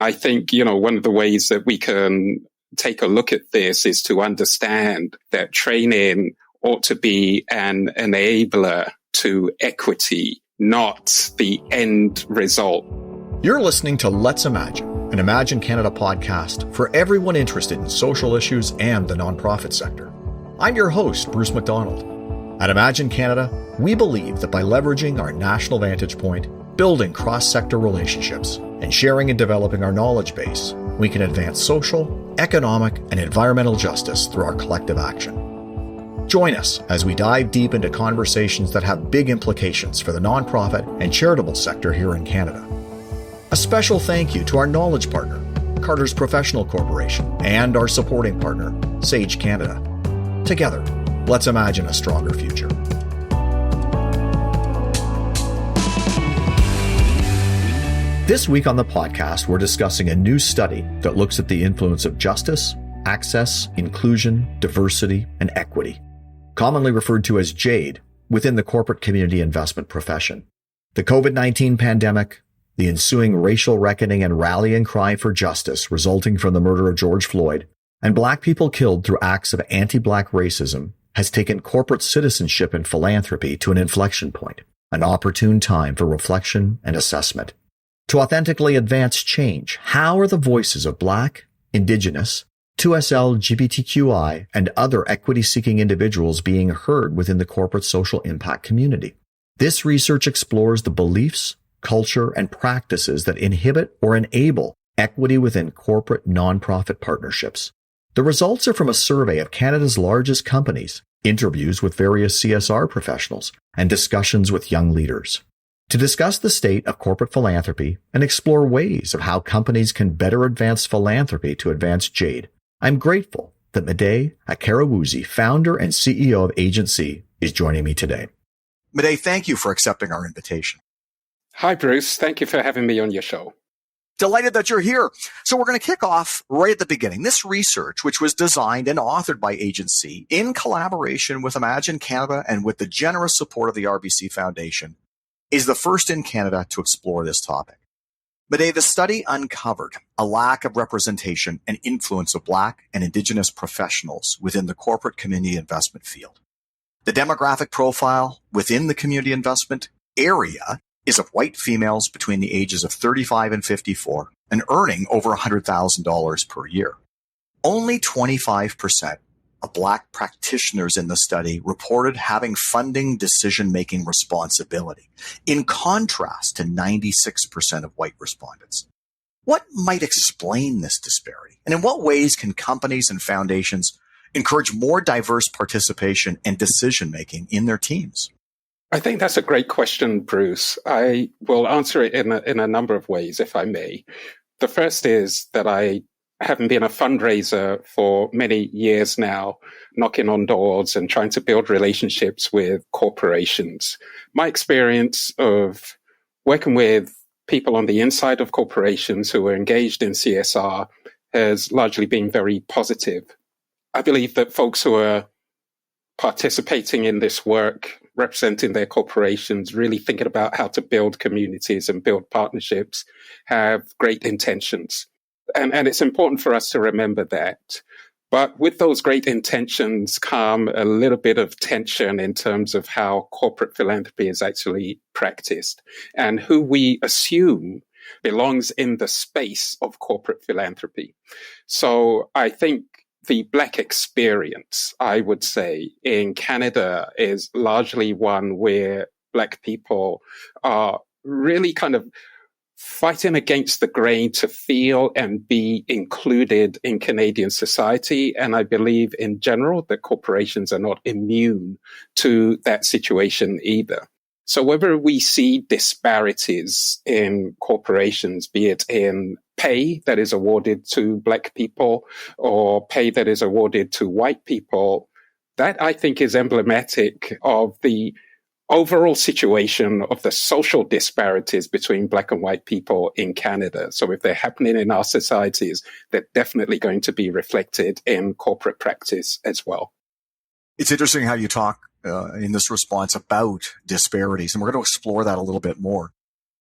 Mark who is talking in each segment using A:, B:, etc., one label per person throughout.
A: I think, one of the ways that we can take a look at this is to understand that training ought to be an enabler to equity, not the end result.
B: You're listening to Let's Imagine, an Imagine Canada podcast for everyone interested in social issues and the nonprofit sector. I'm your host, Bruce McDonald. At Imagine Canada, we believe that by leveraging our national vantage point, building cross-sector relationships, and sharing and developing our knowledge base, we can advance social, economic, and environmental justice through our collective action. Join us as we dive deep into conversations that have big implications for the nonprofit and charitable sector here in Canada. A special thank you to our knowledge partner, Carter's Professional Corporation, and our supporting partner, Sage Canada. Together, let's imagine a stronger future. This week on the podcast, we're discussing a new study that looks at the influence of justice, access, inclusion, diversity, and equity, commonly referred to as JAIDE, within the corporate community investment profession. The COVID-19 pandemic, the ensuing racial reckoning and rallying cry for justice resulting from the murder of George Floyd, and Black people killed through acts of anti-Black racism has taken corporate citizenship and philanthropy to an inflection point, an opportune time for reflection and assessment. To authentically advance change, how are the voices of Black, Indigenous, 2SL, LGBTQI, and other equity-seeking individuals being heard within the corporate social impact community? This research explores the beliefs, culture, and practices that inhibit or enable equity within corporate nonprofit partnerships. The results are from a survey of Canada's largest companies, interviews with various CSR professionals, and discussions with young leaders. To discuss the state of corporate philanthropy and explore ways of how companies can better advance philanthropy to advance JAIDE, I'm grateful that Mide Akerewusi, founder and CEO of Agency, is joining me today. Mide, thank you for accepting our invitation.
A: Hi, Bruce. Thank you for having me on your show.
B: Delighted that you're here. So we're going to kick off right at the beginning. This research, which was designed and authored by Agency in collaboration with Imagine Canada and with the generous support of the RBC Foundation, is the first in Canada to explore this topic. Mide, the study uncovered a lack of representation and influence of Black and Indigenous professionals within the corporate community investment field. The demographic profile within the community investment area is of white females between the ages of 35 and 54 and earning over $100,000 per year. Only 25% of Black practitioners in the study reported having funding decision-making responsibility, in contrast to 96% of white respondents. What might explain this disparity? And in what ways can companies and foundations encourage more diverse participation and decision-making in their teams?
A: I think that's a great question, Bruce. I will answer it in a number of ways, if I may. The first is that I having been a fundraiser for many years now, knocking on doors and trying to build relationships with corporations. My experience of working with people on the inside of corporations who are engaged in CSR has largely been very positive. I believe that folks who are participating in this work, representing their corporations, really thinking about how to build communities and build partnerships, have great intentions. And it's important for us to remember that. But with those great intentions come a little bit of tension in terms of how corporate philanthropy is actually practiced and who we assume belongs in the space of corporate philanthropy. So I think the Black experience, I would say, in Canada is largely one where Black people are really kind of fighting against the grain to feel and be included in Canadian society. And I believe in general that corporations are not immune to that situation either. So whether we see disparities in corporations, be it in pay that is awarded to Black people or pay that is awarded to white people, that I think is emblematic of the overall situation of the social disparities between Black and white people in Canada. So if they're happening in our societies, they're definitely going to be reflected in corporate practice as well.
B: It's interesting how you talk in this response about disparities, and we're going to explore that a little bit more.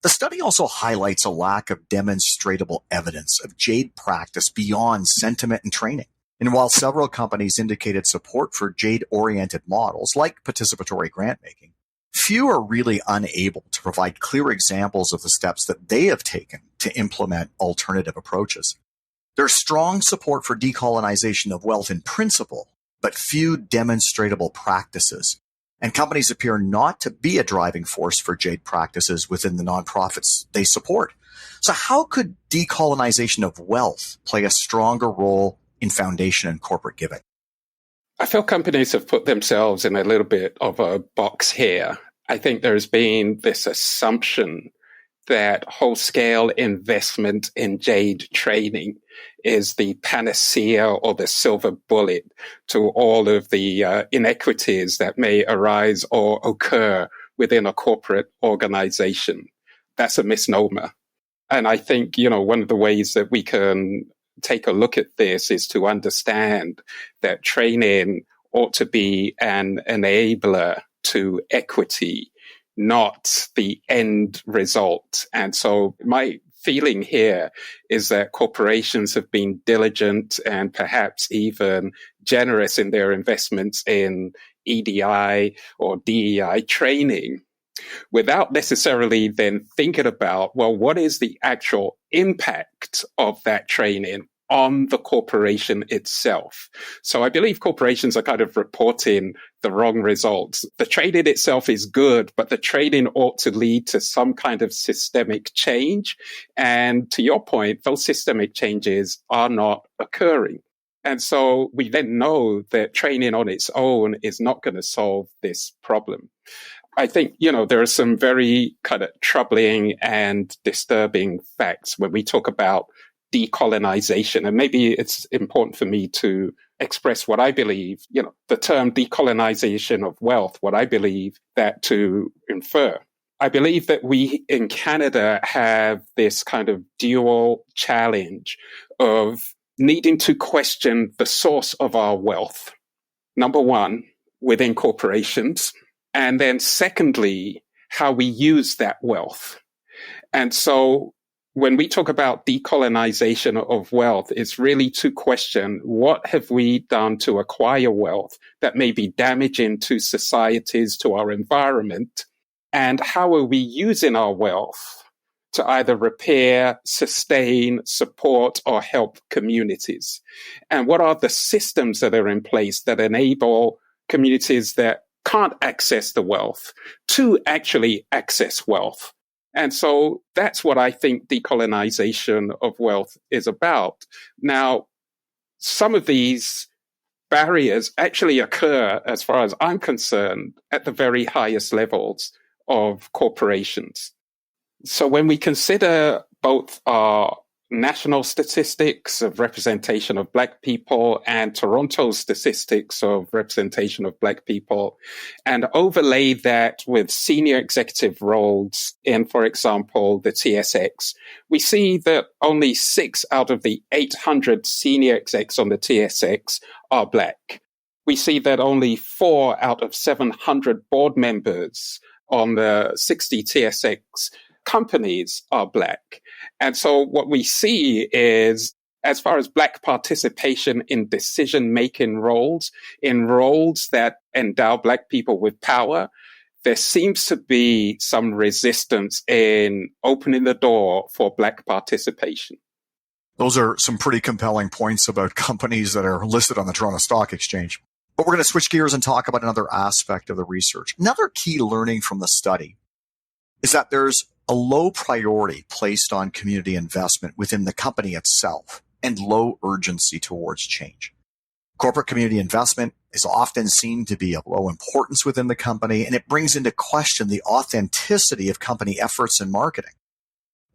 B: The study also highlights a lack of demonstrable evidence of JAIDE practice beyond sentiment and training. And while several companies indicated support for JAIDE-oriented models like participatory grant-making, few are really unable to provide clear examples of the steps that they have taken to implement alternative approaches. There's strong support for decolonization of wealth in principle, but few demonstrable practices. And companies appear not to be a driving force for JAIDE practices within the nonprofits they support. So how could decolonization of wealth play a stronger role in foundation and corporate giving?
A: I feel companies have put themselves in a little bit of a box here. I think there's been this assumption that whole-scale investment in JAIDE training is the panacea or the silver bullet to all of the inequities that may arise or occur within a corporate organization. That's a misnomer. And I think, one of the ways that we can take a look at this is to understand that training ought to be an enabler to equity, not the end result. And so my feeling here is that corporations have been diligent and perhaps even generous in their investments in EDI or DEI training without necessarily then thinking about, well, what is the actual impact of that training on the corporation itself? So I believe corporations are kind of reporting the wrong results. The training itself is good, but the training ought to lead to some kind of systemic change. And to your point, those systemic changes are not occurring. And so we then know that training on its own is not going to solve this problem. I think, there are some very kind of troubling and disturbing facts when we talk about decolonization. And maybe it's important for me to express what I believe, the term decolonization of wealth, what I believe that to infer. I believe that we in Canada have this kind of dual challenge of needing to question the source of our wealth. Number one, within corporations. And then secondly, how we use that wealth. And so when we talk about decolonization of wealth, it's really to question what have we done to acquire wealth that may be damaging to societies, to our environment, and how are we using our wealth to either repair, sustain, support, or help communities? And what are the systems that are in place that enable communities that can't access the wealth to actually access wealth? And so that's what I think decolonization of wealth is about. Now, some of these barriers actually occur, as far as I'm concerned, at the very highest levels of corporations. So when we consider both our national statistics of representation of Black people and Toronto's statistics of representation of Black people, and overlay that with senior executive roles in, for example, the TSX, we see that only 6 out of the 800 senior execs on the TSX are Black. We see that only 4 out of 700 board members on the 60 TSX companies are Black. And so what we see is, as far as Black participation in decision-making roles, in roles that endow Black people with power, there seems to be some resistance in opening the door for Black participation.
B: Those are some pretty compelling points about companies that are listed on the Toronto Stock Exchange. But we're going to switch gears and talk about another aspect of the research. Another key learning from the study is that there's a low priority placed on community investment within the company itself and low urgency towards change. Corporate community investment is often seen to be of low importance within the company, and it brings into question the authenticity of company efforts and marketing.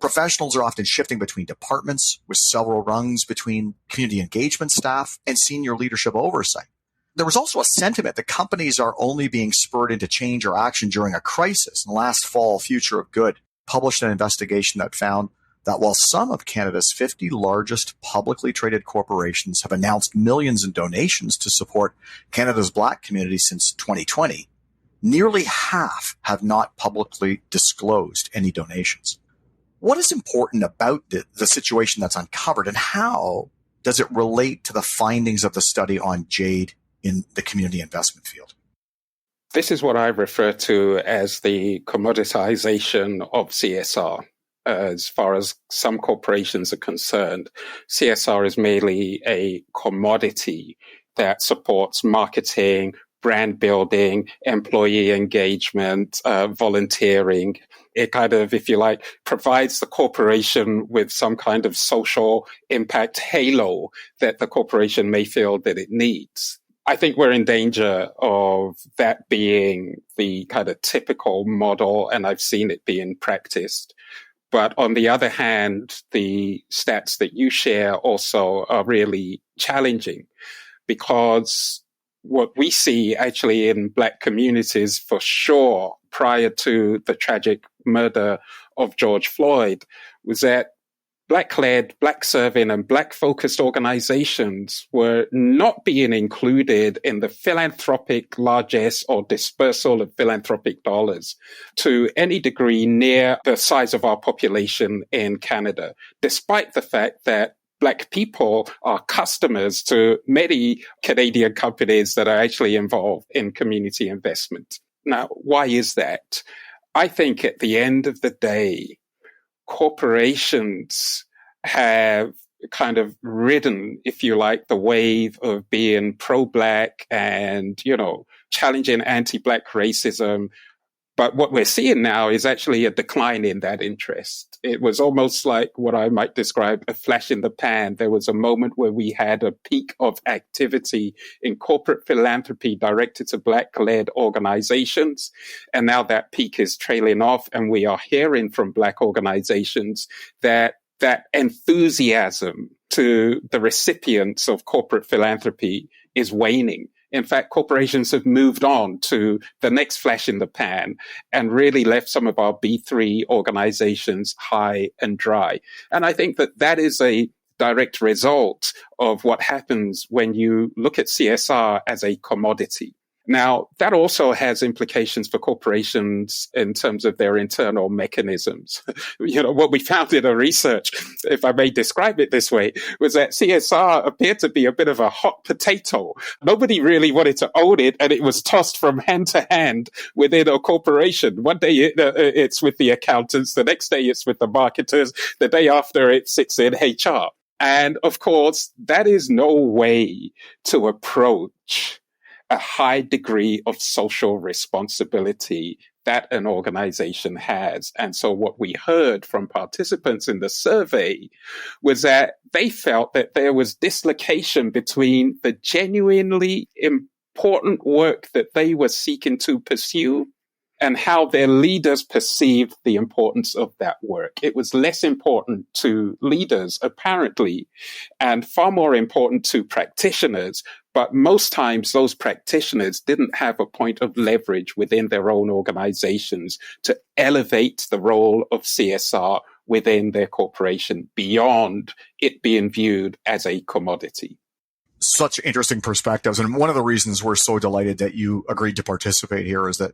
B: Professionals are often shifting between departments, with several rungs between community engagement staff and senior leadership oversight. There was also a sentiment that companies are only being spurred into change or action during a crisis. And last fall, Future of Good published an investigation that found that while some of Canada's 50 largest publicly traded corporations have announced millions in donations to support Canada's Black community since 2020, nearly half have not publicly disclosed any donations. What is important about the situation that's uncovered, and how does it relate to the findings of the study on JAIDE in the community investment field?
A: This is what I refer to as the commoditization of CSR. As far as some corporations are concerned, CSR is merely a commodity that supports marketing, brand building, employee engagement, volunteering. It kind of, if you like, provides the corporation with some kind of social impact halo that the corporation may feel that it needs. I think we're in danger of that being the kind of typical model, and I've seen it being practiced. But on the other hand, the stats that you share also are really challenging, because what we see actually in Black communities for sure prior to the tragic murder of George Floyd was that Black-led, Black-serving, and Black-focused organizations were not being included in the philanthropic largesse or dispersal of philanthropic dollars to any degree near the size of our population in Canada, despite the fact that Black people are customers to many Canadian companies that are actually involved in community investment. Now, why is that? I think at the end of the day, corporations have kind of ridden, if you like, the wave of being pro-Black and, challenging anti-Black racism. But what we're seeing now is actually a decline in that interest. It was almost like what I might describe a flash in the pan. There was a moment where we had a peak of activity in corporate philanthropy directed to Black-led organizations. And now that peak is trailing off, and we are hearing from Black organizations that enthusiasm to the recipients of corporate philanthropy is waning. In fact, corporations have moved on to the next flash in the pan and really left some of our B3 organizations high and dry. And I think that is a direct result of what happens when you look at CSR as a commodity. Now, that also has implications for corporations in terms of their internal mechanisms. What we found in our research, if I may describe it this way, was that CSR appeared to be a bit of a hot potato. Nobody really wanted to own it, and it was tossed from hand to hand within a corporation. One day it's with the accountants, the next day it's with the marketers, the day after it sits in HR. And of course, that is no way to approach a high degree of social responsibility that an organization has. And so what we heard from participants in the survey was that they felt that there was dislocation between the genuinely important work that they were seeking to pursue and how their leaders perceived the importance of that work. It was less important to leaders, apparently, and far more important to practitioners. But most times, those practitioners didn't have a point of leverage within their own organizations to elevate the role of CSR within their corporation beyond it being viewed as a commodity.
B: Such interesting perspectives. And one of the reasons we're so delighted that you agreed to participate here is that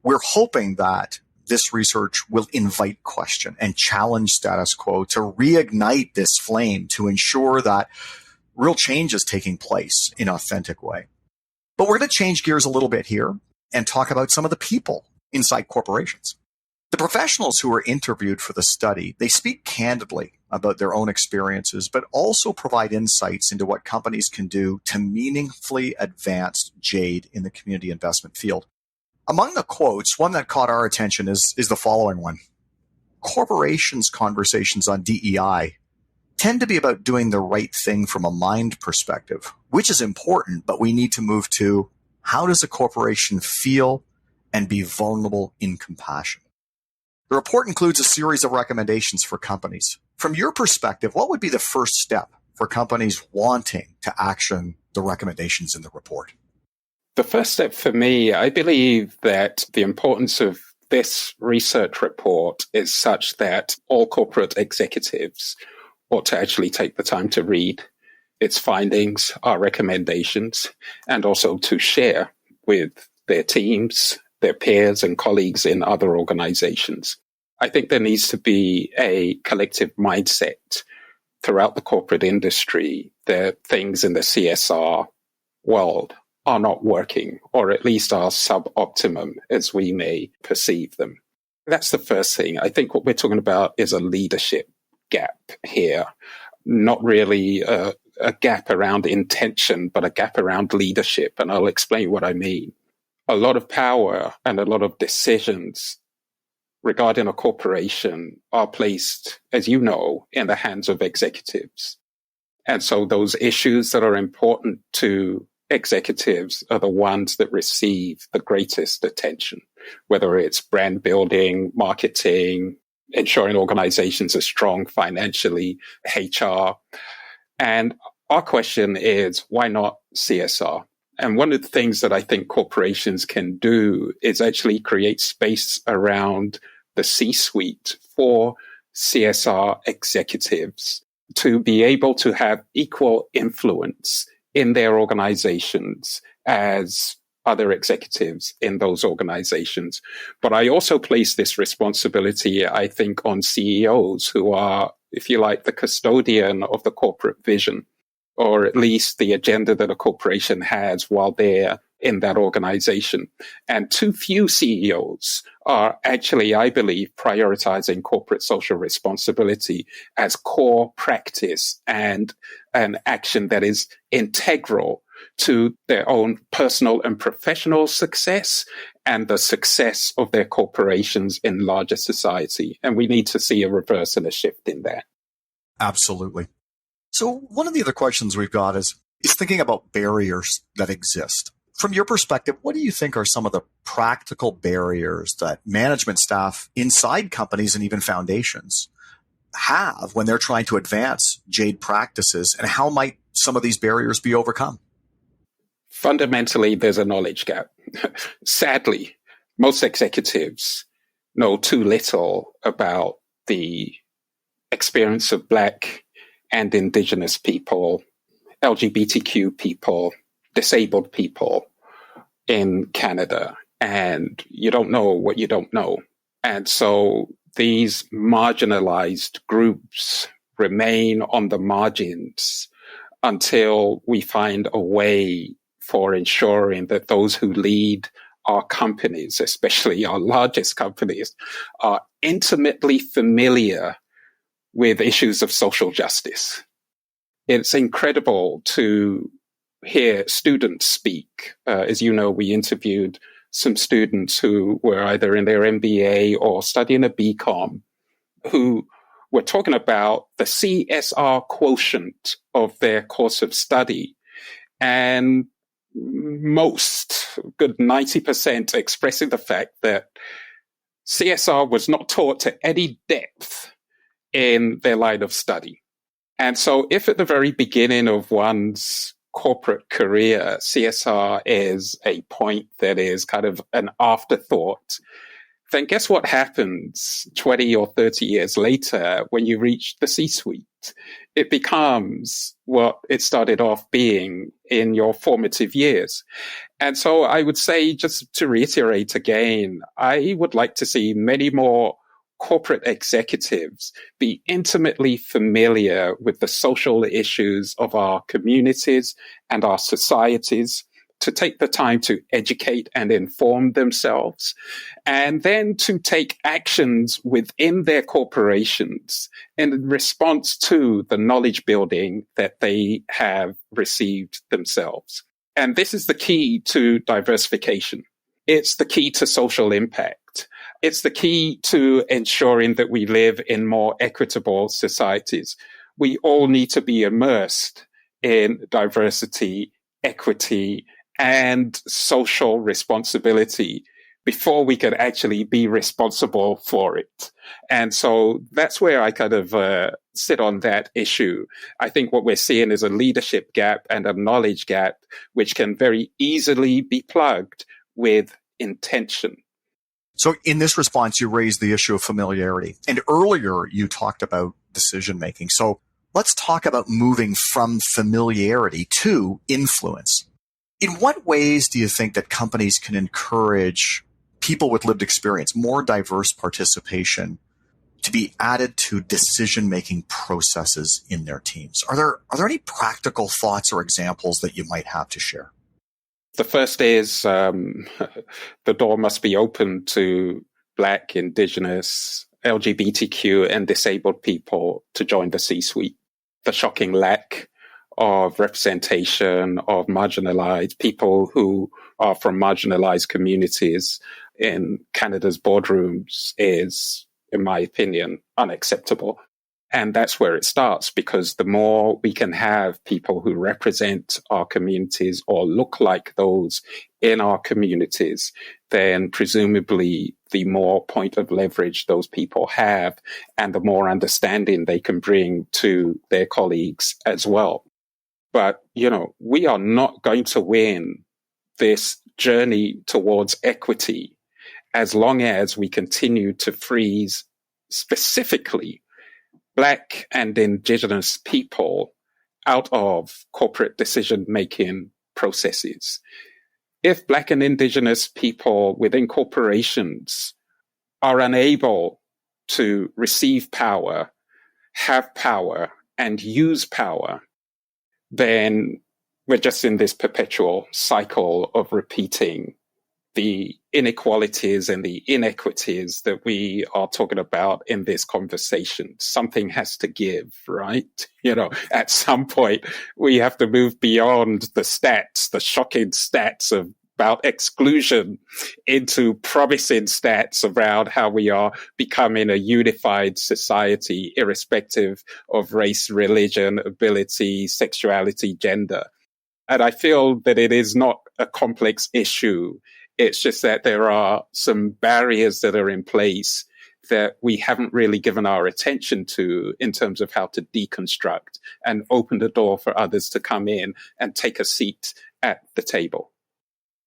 B: we're hoping that this research will invite question and challenge status quo to reignite this flame to ensure that real change is taking place in an authentic way. But we're going to change gears a little bit here and talk about some of the people inside corporations. The professionals who were interviewed for the study, they speak candidly about their own experiences, but also provide insights into what companies can do to meaningfully advance JAIDE in the community investment field. Among the quotes, one that caught our attention is the following one. Corporations' conversations on DEI tend to be about doing the right thing from a mind perspective, which is important, but we need to move to how does a corporation feel and be vulnerable in compassion. The report includes a series of recommendations for companies. From your perspective, what would be the first step for companies wanting to action the recommendations in the report?
A: The first step for me, I believe that the importance of this research report is such that all corporate executives ought to actually take the time to read its findings, our recommendations, and also to share with their teams their peers and colleagues in other organizations. I think there needs to be a collective mindset throughout the corporate industry that things in the CSR world are not working, or at least are suboptimum as we may perceive them. That's the first thing. I think what we're talking about is a leadership gap here, not really a gap around intention, but a gap around leadership. And I'll explain what I mean. A lot of power and a lot of decisions regarding a corporation are placed, as you know, in the hands of executives. And so those issues that are important to executives are the ones that receive the greatest attention, whether it's brand building, marketing, ensuring organizations are strong financially, HR. And our question is, why not CSR? And one of the things that I think corporations can do is actually create space around the C-suite for CSR executives to be able to have equal influence in their organizations as other executives in those organizations. But I also place this responsibility, I think, on CEOs who are, if you like, the custodian of the corporate vision, or at least the agenda that a corporation has while they're in that organization. And too few CEOs are actually, I believe, prioritizing corporate social responsibility as core practice and an action that is integral to their own personal and professional success and the success of their corporations in larger society. And we need to see a reverse and a shift in that.
B: Absolutely. So one of the other questions we've got is thinking about barriers that exist. From your perspective, what do you think are some of the practical barriers that management staff inside companies and even foundations have when they're trying to advance JAIDE practices, and how might some of these barriers be overcome?
A: Fundamentally, there's a knowledge gap. Sadly, most executives know too little about the experience of Black and Indigenous people, LGBTQ people, disabled people in Canada. And you don't know what you don't know. And so these marginalized groups remain on the margins until we find a way for ensuring that those who lead our companies, especially our largest companies, are intimately familiar with issues of social justice. It's incredible to hear students speak. As you know, we interviewed some students who were either in their MBA or studying a BCom, who were talking about the CSR quotient of their course of study. And most, good 90%, expressing the fact that CSR was not taught to any depth in their line of study. And so if at the very beginning of one's corporate career, CSR is a point that is kind of an afterthought, then guess what happens 20 or 30 years later when you reach the C-suite? It becomes what it started off being in your formative years. And so I would say, just to reiterate again, I would like to see many more corporate executives be intimately familiar with the social issues of our communities and our societies, to take the time to educate and inform themselves, and then to take actions within their corporations in response to the knowledge building that they have received themselves. And this is the key to diversification. It's the key to social impact. It's the key to ensuring that we live in more equitable societies. We all need to be immersed in diversity, equity, and social responsibility before we could actually be responsible for it. And so that's where I kind of sit on that issue. I think what we're seeing is a leadership gap and a knowledge gap, which can very easily be plugged with intention.
B: So in this response, you raised the issue of familiarity. And earlier, you talked about decision making. So let's talk about moving from familiarity to influence. In what ways do you think that companies can encourage people with lived experience, more diverse participation to be added to decision-making processes in their teams. Are there any practical thoughts or examples that you might have to share?
A: The first is the door must be open to Black, Indigenous, LGBTQ, and disabled people to join the C-suite. The shocking lack of representation of marginalized people who are from marginalized communities in Canada's boardrooms is, in my opinion, unacceptable. And that's where it starts, because the more we can have people who represent our communities or look like those in our communities, then presumably the more point of leverage those people have and the more understanding they can bring to their colleagues as well. But, we are not going to win this journey towards equity as long as we continue to freeze specifically Black and Indigenous people out of corporate decision-making processes. If Black and Indigenous people within corporations are unable to receive power, have power, and use power, then we're just in this perpetual cycle of repeating the inequalities and the inequities that we are talking about in this conversation. Something has to give, right? At some point, we have to move beyond the stats, the shocking stats about exclusion, into promising stats around how we are becoming a unified society, irrespective of race, religion, ability, sexuality, gender. And I feel that it is not a complex issue. It's just that there are some barriers that are in place that we haven't really given our attention to in terms of how to deconstruct and open the door for others to come in and take a seat at the table.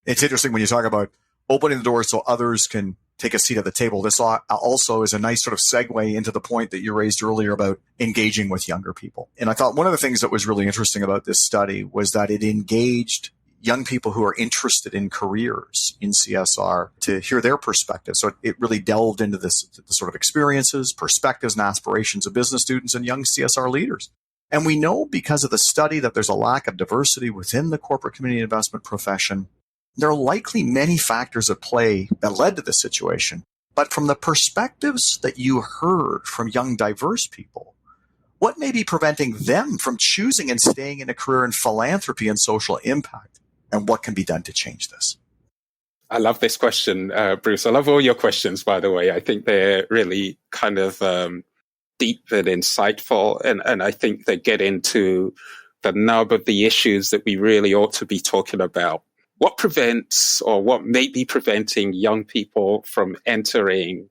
B: It's interesting when you talk about opening the door so others can take a seat at the table. This also is a nice sort of segue into the point that you raised earlier about engaging with younger people. And I thought one of the things that was really interesting about this study was that it engaged young people who are interested in careers in CSR to hear their perspective. So it really delved into the sort of experiences, perspectives, and aspirations of business students and young CSR leaders. And we know because of the study that there's a lack of diversity within the corporate community investment profession. There are likely many factors at play that led to this situation. But from the perspectives that you heard from young, diverse people, what may be preventing them from choosing and staying in a career in philanthropy and social impact? And what can be done to change this?
A: I love this question, Bruce. I love all your questions, by the way. I think they're really kind of deep and insightful. And I think they get into the nub of the issues that we really ought to be talking about. What prevents or what may be preventing young people from entering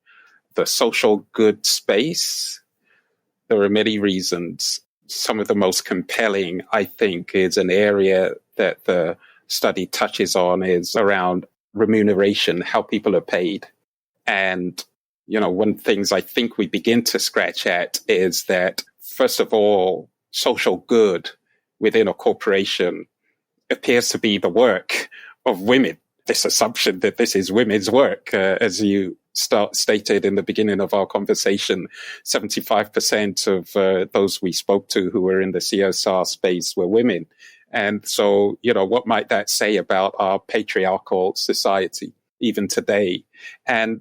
A: the social good space? There are many reasons. Some of the most compelling, I think, is an area that the study touches on is around remuneration, how people are paid. And, one of the things I think we begin to scratch at is that, first of all, social good within a corporation appears to be the work of women. This assumption that this is women's work, as you stated in the beginning of our conversation, 75% of those we spoke to who were in the CSR space were women. And so, what might that say about our patriarchal society even today? And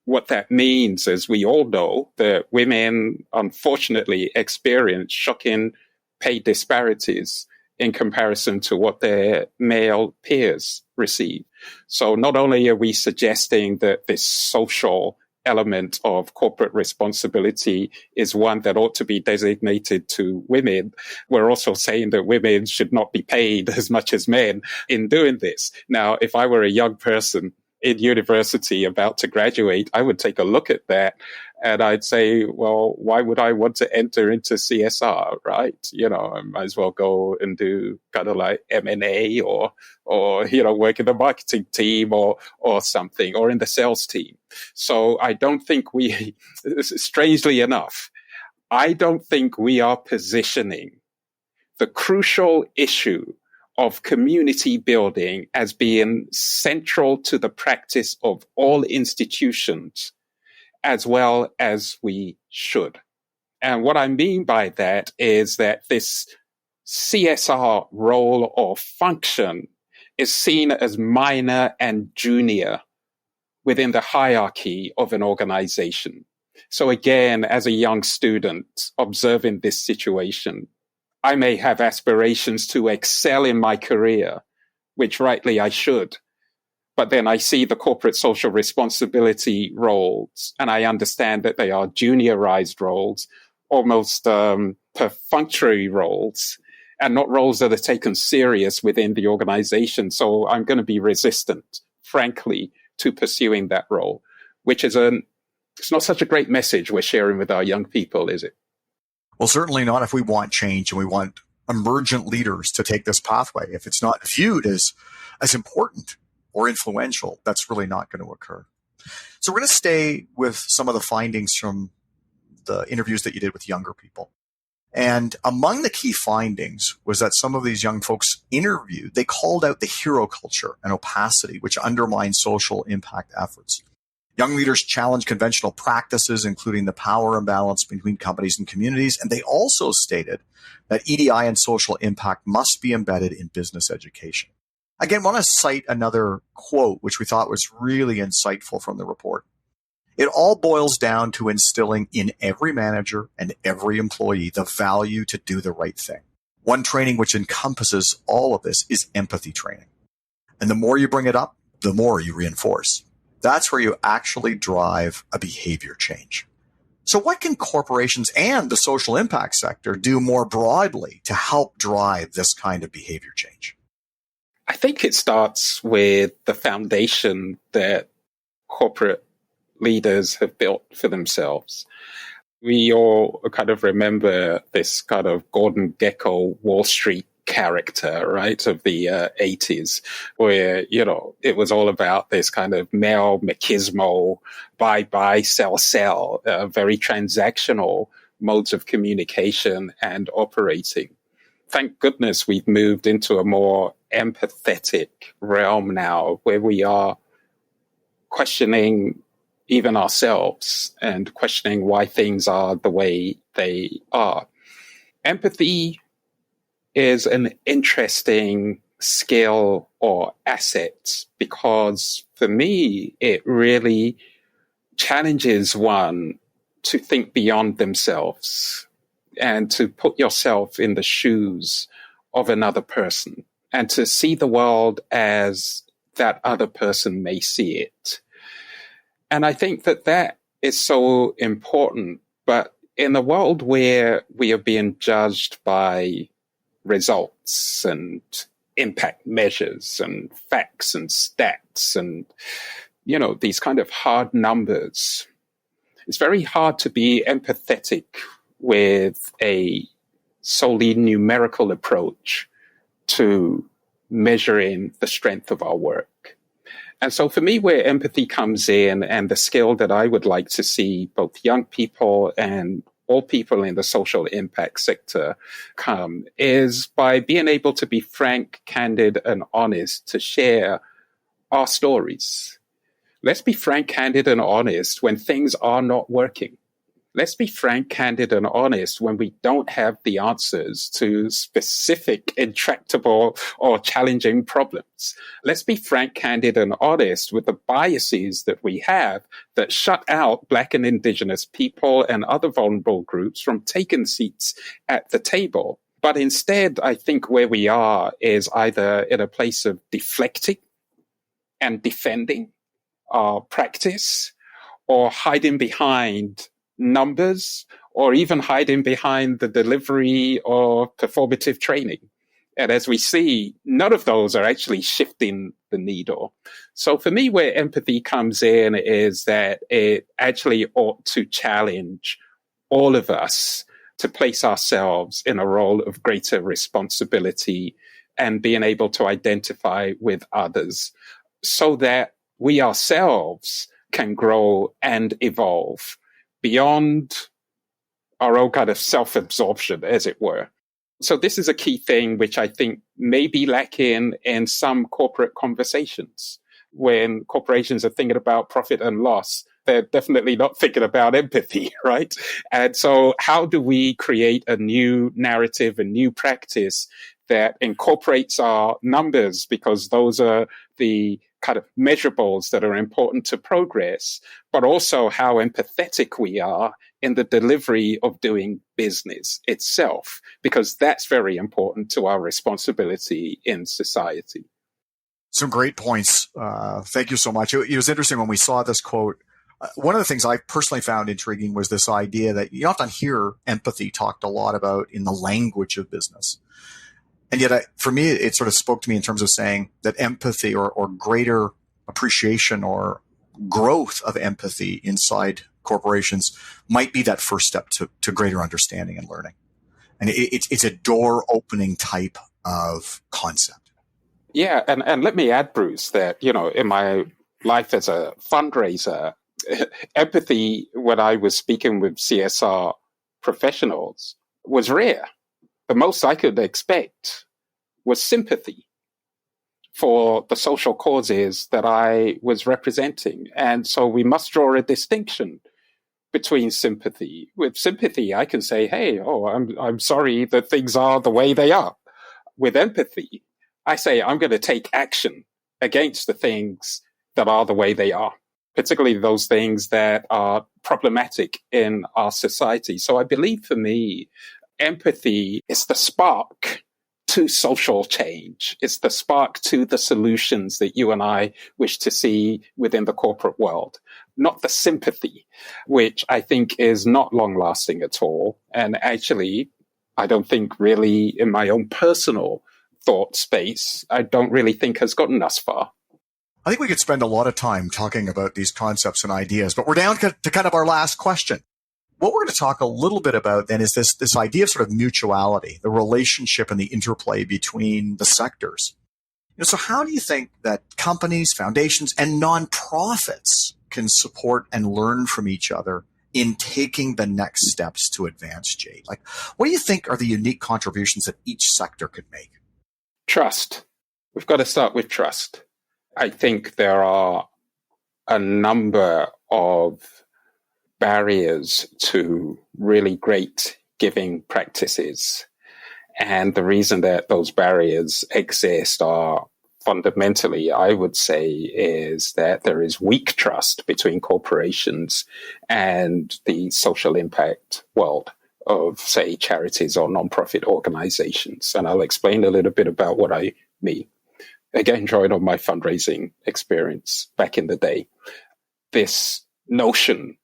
A: what that means, as we all know, that women unfortunately experience shocking pay disparities in comparison to what their male peers receive. So not only are we suggesting that this social element of corporate responsibility is one that ought to be designated to women, we're also saying that women should not be paid as much as men in doing this. Now, if I were a young person in university about to graduate, I would take a look at that and I'd say, well, why would I want to enter into CSR, right? I might as well go and do kind of like M&A or work in the marketing team or something, or in the sales team. So I don't think strangely enough, I don't think we are positioning the crucial issue of community building as being central to the practice of all institutions, as well as we should. And what I mean by that is that this CSR role or function is seen as minor and junior within the hierarchy of an organization. So again, as a young student observing this situation, I may have aspirations to excel in my career, which rightly I should. But then I see the corporate social responsibility roles, and I understand that they are juniorized roles, almost perfunctory roles, and not roles that are taken serious within the organization. So I'm going to be resistant, frankly, to pursuing that role, which is it's not such a great message we're sharing with our young people, is it?
C: Well, certainly not if we want change and we want emergent leaders to take this pathway. If it's not viewed as important or influential, that's really not going to occur. So we're going to stay with some of the findings from the interviews that you did with younger people. And among the key findings was that some of these young folks interviewed, they called out the hero culture and opacity, which undermine social impact efforts. Young leaders challenge conventional practices, including the power imbalance between companies and communities. And they also stated that EDI and social impact must be embedded in business education. Again, I want to cite another quote, which we thought was really insightful from the report. It all boils down to instilling in every manager and every employee the value to do the right thing. One training which encompasses all of this is empathy training. And the more you bring it up, the more you reinforce. That's where you actually drive a behavior change. So what can corporations and the social impact sector do more broadly to help drive this kind of behavior change?
A: I think it starts with the foundation that corporate leaders have built for themselves. We all kind of remember this kind of Gordon Gekko Wall Street character, right, of the 80s, where, it was all about this kind of male machismo, buy, sell, very transactional modes of communication and operating. Thank goodness we've moved into a more empathetic realm now, where we are questioning even ourselves and questioning why things are the way they are. Empathy is an interesting skill or asset because for me, it really challenges one to think beyond themselves and to put yourself in the shoes of another person and to see the world as that other person may see it. And I think that is so important. But in a world where we are being judged by results and impact measures and facts and stats and, these kind of hard numbers, it's very hard to be empathetic with a solely numerical approach to measuring the strength of our work. And so for me, where empathy comes in and the skill that I would like to see both young people and all people in the social impact sector come is by being able to be frank, candid, and honest to share our stories. Let's be frank, candid, and honest when things are not working. Let's be frank, candid, and honest when we don't have the answers to specific, intractable, or challenging problems. Let's be frank, candid, and honest with the biases that we have that shut out Black and Indigenous people and other vulnerable groups from taking seats at the table. But instead, I think where we are is either in a place of deflecting and defending our practice or hiding behind numbers, or even hiding behind the delivery or performative training. And as we see, none of those are actually shifting the needle. So for me, where empathy comes in is that it actually ought to challenge all of us to place ourselves in a role of greater responsibility and being able to identify with others so that we ourselves can grow and evolve beyond our own kind of self-absorption, as it were. So this is a key thing which I think may be lacking in some corporate conversations. When corporations are thinking about profit and loss, they're definitely not thinking about empathy, right? And so how do we create a new narrative, a new practice that incorporates our numbers, because those are the kind of measurables that are important to progress, but also how empathetic we are in the delivery of doing business itself, because that's very important to our responsibility in society.
C: Some great points. Thank you so much. It was interesting when we saw this quote. One of the things I personally found intriguing was this idea that you often hear empathy talked a lot about in the language of business. And yet, for me, it sort of spoke to me in terms of saying that empathy or greater appreciation or growth of empathy inside corporations might be that first step to greater understanding and learning. And it's a door opening type of concept.
A: Yeah. And let me add, Bruce, that, in my life as a fundraiser, empathy, when I was speaking with CSR professionals, was rare. The most I could expect was sympathy for the social causes that I was representing. And so we must draw a distinction between sympathy. With sympathy, I can say, hey, I'm sorry that things are the way they are. With empathy, I say, I'm going to take action against the things that are the way they are, particularly those things that are problematic in our society. So I believe for me, empathy is the spark to social change. It's the spark to the solutions that you and I wish to see within the corporate world, not the sympathy, which I think is not long lasting at all. And actually, I don't think really in my own personal thought space, I don't really think has gotten us far.
C: I think we could spend a lot of time talking about these concepts and ideas, but we're down to kind of our last question. What we're going to talk a little bit about then is this idea of sort of mutuality, the relationship and the interplay between the sectors. So how do you think that companies, foundations, and nonprofits can support and learn from each other in taking the next steps to advance JAIDE? Like, what do you think are the unique contributions that each sector could make?
A: Trust. We've got to start with trust. I think there are a number of barriers to really great giving practices. And the reason that those barriers exist are fundamentally, I would say, is that there is weak trust between corporations and the social impact world of, say, charities or nonprofit organizations. And I'll explain a little bit about what I mean. Again, drawing on my fundraising experience back in the day, this notion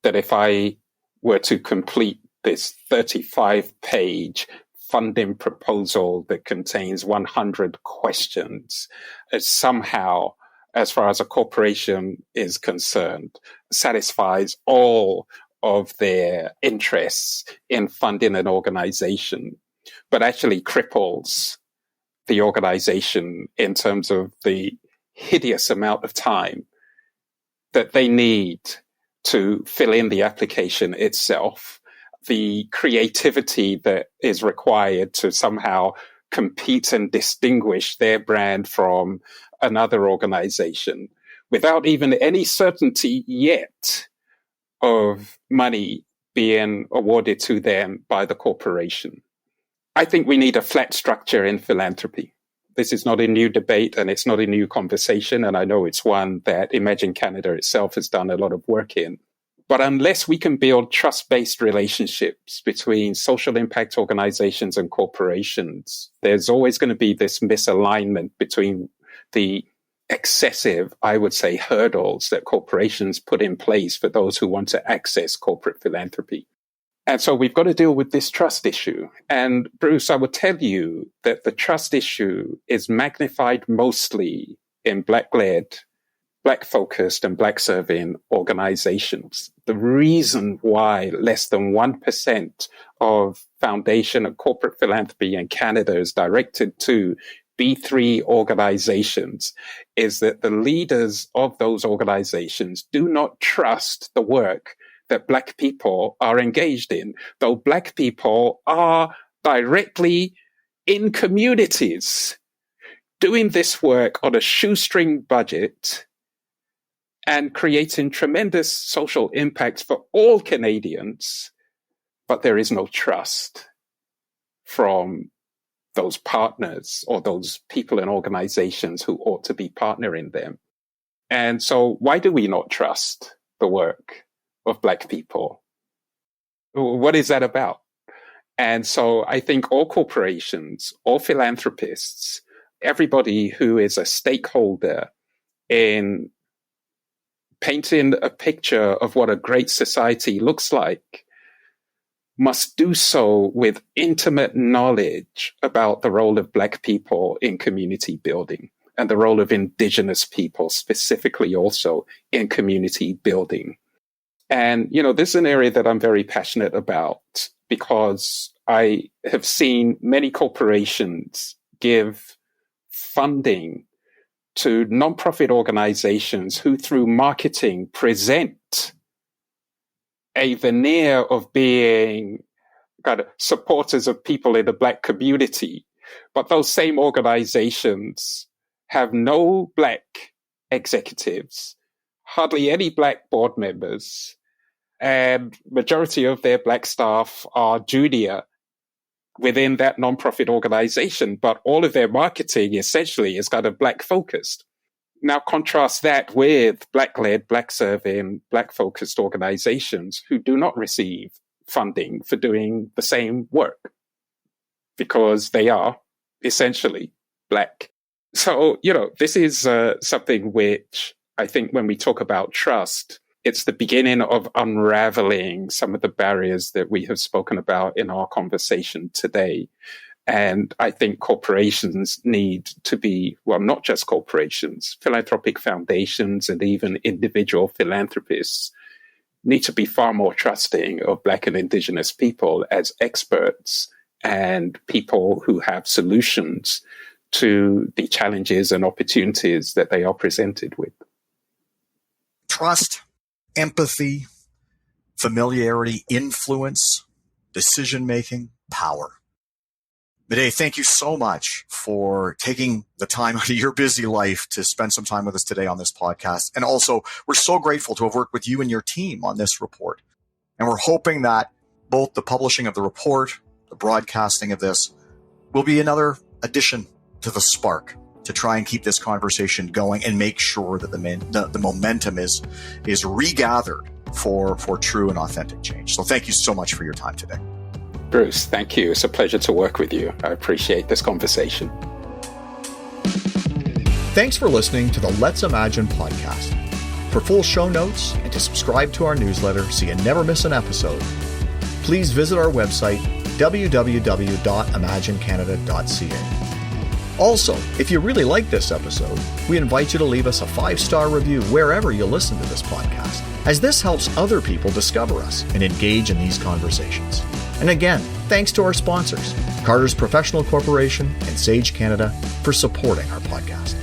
A: that if I were to complete this 35-page funding proposal that contains 100 questions, it somehow, as far as a corporation is concerned, satisfies all of their interests in funding an organization, but actually cripples the organization in terms of the hideous amount of time that they need to fill in the application itself, the creativity that is required to somehow compete and distinguish their brand from another organization without even any certainty yet of money being awarded to them by the corporation. I think we need a flat structure in philanthropy. This is not a new debate and it's not a new conversation. And I know it's one that Imagine Canada itself has done a lot of work in. But unless we can build trust-based relationships between social impact organizations and corporations, there's always going to be this misalignment between the excessive, I would say, hurdles that corporations put in place for those who want to access corporate philanthropy. And so we've got to deal with this trust issue. And Bruce, I would tell you that the trust issue is magnified mostly in Black-led, Black-focused, and Black-serving organizations. The reason why less than 1% of foundation and corporate philanthropy in Canada is directed to B3 organizations is that the leaders of those organizations do not trust the work that Black people are engaged in, though Black people are directly in communities, doing this work on a shoestring budget and creating tremendous social impact for all Canadians, but there is no trust from those partners or those people and organizations who ought to be partnering them. And so why do we not trust the work of Black people? What is that about? And so I think all corporations, all philanthropists, everybody who is a stakeholder in painting a picture of what a great society looks like must do so with intimate knowledge about the role of Black people in community building and the role of Indigenous people specifically also in community building. And, this is an area that I'm very passionate about because I have seen many corporations give funding to nonprofit organizations who, through marketing, present a veneer of being kind of supporters of people in the Black community. But those same organizations have no Black executives, hardly any Black board members, and majority of their Black staff are junior within that nonprofit organization, but all of their marketing essentially is kind of Black focused. Now contrast that with Black-led, Black-serving, Black-focused organizations who do not receive funding for doing the same work because they are essentially Black. So, this is something which I think when we talk about trust, it's the beginning of unraveling some of the barriers that we have spoken about in our conversation today. And I think corporations need to be, well, not just corporations, philanthropic foundations and even individual philanthropists need to be far more trusting of Black and Indigenous people as experts and people who have solutions to the challenges and opportunities that they are presented with.
C: Trust, empathy, familiarity, influence, decision-making, power. Mide, thank you so much for taking the time out of your busy life to spend some time with us today on this podcast. And also, we're so grateful to have worked with you and your team on this report. And we're hoping that both the publishing of the report, the broadcasting of this, will be another addition to the spark to try and keep this conversation going and make sure that the momentum is regathered for true and authentic change. So thank you so much for your time today.
A: Bruce, thank you. It's a pleasure to work with you. I appreciate this conversation.
B: Thanks for listening to the Let's Imagine podcast. For full show notes and to subscribe to our newsletter so you never miss an episode, please visit our website, www.imaginecanada.ca. Also, if you really like this episode, we invite you to leave us a 5-star review wherever you listen to this podcast, as this helps other people discover us and engage in these conversations. And again, thanks to our sponsors, Carter's Professional Corporation and Sage Canada, for supporting our podcast.